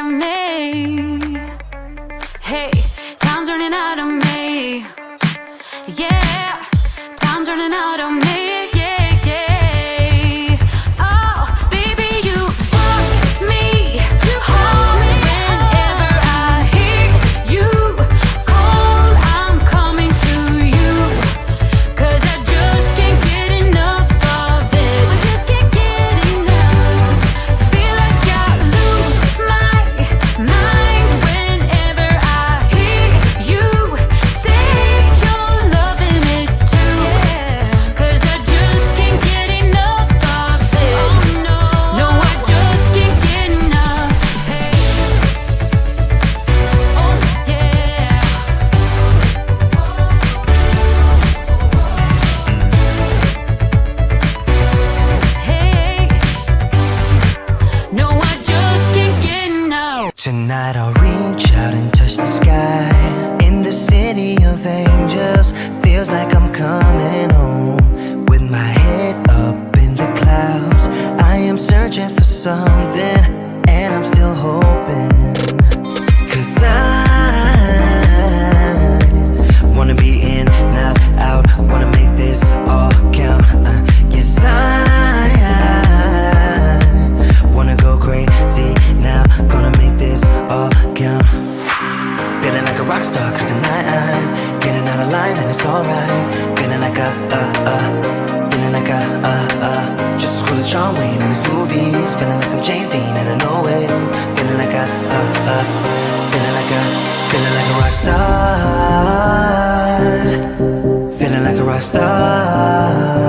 of me. Hey, time's running out of me. Yeah, time's running out of me. Yeah, yeah. Oh, baby, you want me home whenever I hear you call. I'm coming to you, 'cause I just can't get enough of it. I just can't get enough. Feel like I lose my mind whenever I hear you say you're loving it too. 'Cause I just can't get enough of it. Oh no, no, I just can't get enough. Hey, oh yeah. Hey, no, I just can't get enough. Tonight I'll reach out and touch the sky. In the city of angels, feels like I'm coming home. With my head up in the clouds, I am searching for something, and I'm still hoping. 'Cause I wanna be in, not out, wanna make this all count. Yes, I wanna go crazy now, gonna make this all count. Feeling like a rock star, 'cause tonight I'm getting out of line and it's alright. Feeling like feeling like just as cool as John Wayne in his movies. Feeling like I'm James Dean and I know it. Feeling like feeling like a rock star. Feeling like a rock star.